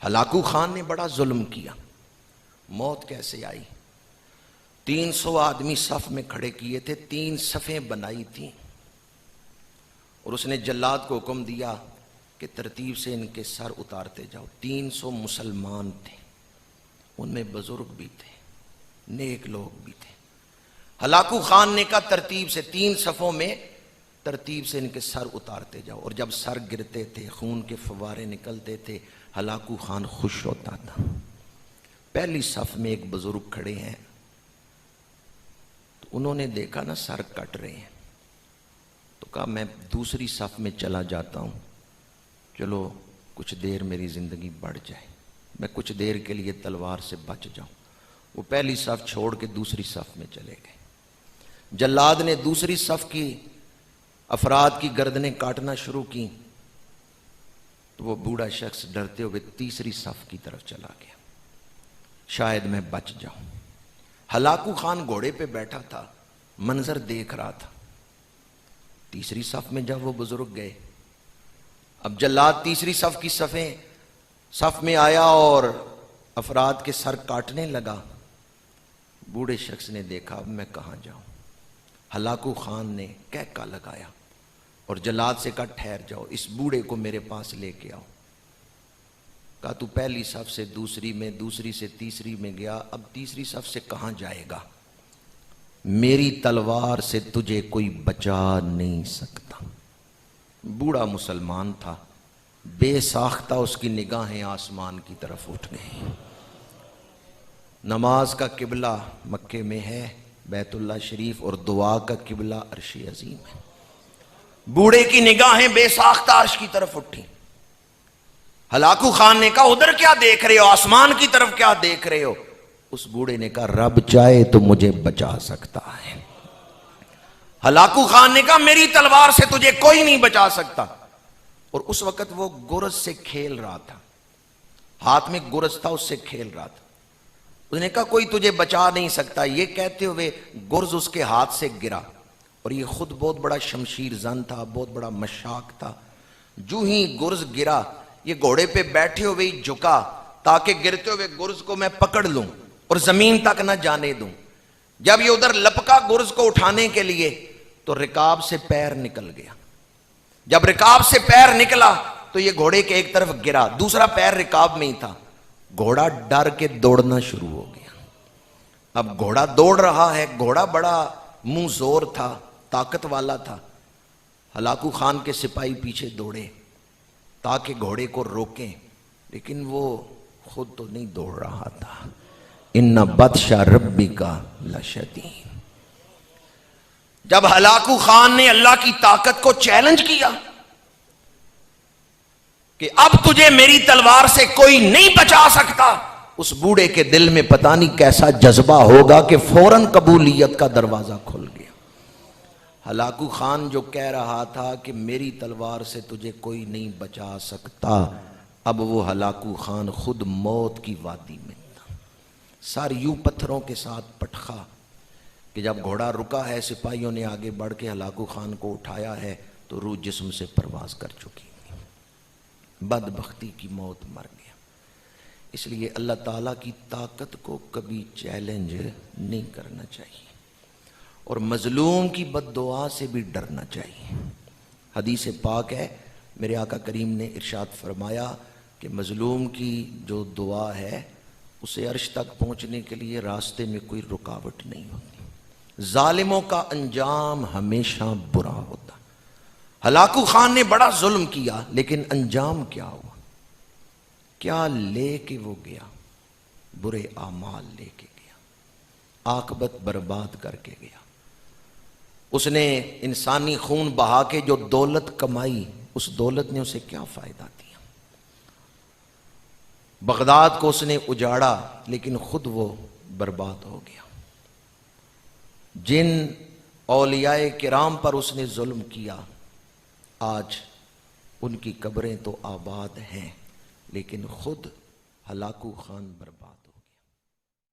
Hulagu Khan نے بڑا ظلم کیا. موت کیسے آئی؟ 300 آدمی صف میں کھڑے کیے تھے، 3 صفیں بنائی تھیں، اور اس نے جلاد کو حکم دیا کہ ترتیب سے ان کے سر اتارتے جاؤ. 300 مسلمان تھے، ان میں بزرگ بھی تھے، نیک لوگ بھی تھے. ہلاکو خان نے کہا ترتیب سے 3 صفوں میں ترتیب سے ان کے سر اتارتے جاؤ. اور جب سر گرتے تھے، خون کے فوارے نکلتے تھے، ہلاکو خان خوش ہوتا تھا. پہلی صف میں ایک بزرگ کھڑے ہیں، تو انہوں نے دیکھا نا سر کٹ رہے ہیں، تو کہا میں دوسری صف میں چلا جاتا ہوں، چلو کچھ دیر میری زندگی بڑھ جائے، میں کچھ دیر کے لیے تلوار سے بچ جاؤں. وہ پہلی صف چھوڑ کے دوسری صف میں چلے گئے. جلاد نے دوسری صف کی افراد کی گردنیں کاٹنا شروع کی، تو وہ بوڑھا شخص ڈرتے ہوئے تیسری صف کی طرف چلا گیا، شاید میں بچ جاؤں. ہلاکو خان گھوڑے پہ بیٹھا تھا، منظر دیکھ رہا تھا. تیسری صف میں جب وہ بزرگ گئے، اب جلاد تیسری صف کی صف میں آیا اور افراد کے سر کاٹنے لگا. بوڑھے شخص نے دیکھا اب میں کہاں جاؤں. ہلاکو خان نے کہکا لگایا اور جلاد سے کہا ٹھہر جاؤ، اس بوڑھے کو میرے پاس لے کے آؤ. کہا تو پہلی صف سے دوسری میں، دوسری سے تیسری میں گیا، اب تیسری صف سے کہاں جائے گا؟ میری تلوار سے تجھے کوئی بچا نہیں سکتا. بوڑھا مسلمان تھا، بے ساختہ اس کی نگاہیں آسمان کی طرف اٹھ گئیں. نماز کا قبلہ مکے میں ہے، بیت اللہ شریف، اور دعا کا قبلہ عرش عظیم ہے. بوڑھے کی نگاہیں بے ساختہ عرش کی طرف اٹھی. ہلاکو خان نے کہا ادھر کیا دیکھ رہے ہو، آسمان کی طرف کیا دیکھ رہے ہو؟ اس بوڑھے نے کہا رب چاہے تو مجھے بچا سکتا ہے. ہلاکو خان نے کہا میری تلوار سے تجھے کوئی نہیں بچا سکتا. اور اس وقت وہ گرز سے کھیل رہا تھا، ہاتھ میں گرز تھا، اس سے کھیل رہا تھا. اس نے کہا کوئی تجھے بچا نہیں سکتا. یہ کہتے ہوئے گرز اس کے ہاتھ سے گرا، اور یہ خود بہت بڑا شمشیر زن تھا، بہت بڑا مشاق تھا. جو ہی گرز گرا، یہ گھوڑے پہ بیٹھے ہوئے ہی جھکا تاکہ گرتے ہوئے گرز کو میں پکڑ لوں اور زمین تک نہ جانے دوں. جب یہ ادھر لپکا گرز کو اٹھانے کے لیے تو رکاب سے پیر نکل گیا. جب رکاب سے پیر نکلا تو یہ گھوڑے کے ایک طرف گرا، دوسرا پیر رکاب میں ہی تھا. گھوڑا ڈر کے دوڑنا شروع ہو گیا. اب گھوڑا دوڑ رہا ہے، گھوڑا بڑا منہ زور تھا، طاقت والا تھا. ہلاکو خان کے سپاہی پیچھے دوڑے تاکہ گھوڑے کو روکیں، لیکن وہ خود تو نہیں دوڑ رہا تھا. ان بطش ربک لشدید. جب ہلاکو خان نے اللہ کی طاقت کو چیلنج کیا کہ اب تجھے میری تلوار سے کوئی نہیں بچا سکتا، اس بوڑھے کے دل میں پتہ نہیں کیسا جذبہ ہوگا کہ فوراً قبولیت کا دروازہ کھل گیا. ہلاکو خان جو کہہ رہا تھا کہ میری تلوار سے تجھے کوئی نہیں بچا سکتا، اب وہ ہلاکو خان خود موت کی وادی میں تھا. سر یوں پتھروں کے ساتھ پٹخا کہ جب گھوڑا رکا ہے، سپاہیوں نے آگے بڑھ کے ہلاکو خان کو اٹھایا ہے تو روح جسم سے پرواز کر چکی. بدبختی کی موت مر گیا. اس لیے اللہ تعالیٰ کی طاقت کو کبھی چیلنج نہیں کرنا چاہیے، اور مظلوم کی بد دعا سے بھی ڈرنا چاہیے. حدیث پاک ہے، میرے آقا کریم نے ارشاد فرمایا کہ مظلوم کی جو دعا ہے اسے عرش تک پہنچنے کے لیے راستے میں کوئی رکاوٹ نہیں ہوتی. ظالموں کا انجام ہمیشہ برا ہوتا. ہلاکو خان نے بڑا ظلم کیا، لیکن انجام کیا ہوا؟ کیا لے کے وہ گیا؟ برے اعمال لے کے گیا، عاقبت برباد کر کے گیا. اس نے انسانی خون بہا کے جو دولت کمائی، اس دولت نے اسے کیا فائدہ دیا؟ بغداد کو اس نے اجاڑا، لیکن خود وہ برباد ہو گیا. جن اولیاء کرام پر اس نے ظلم کیا، آج ان کی قبریں تو آباد ہیں، لیکن خود ہلاکو خان برباد.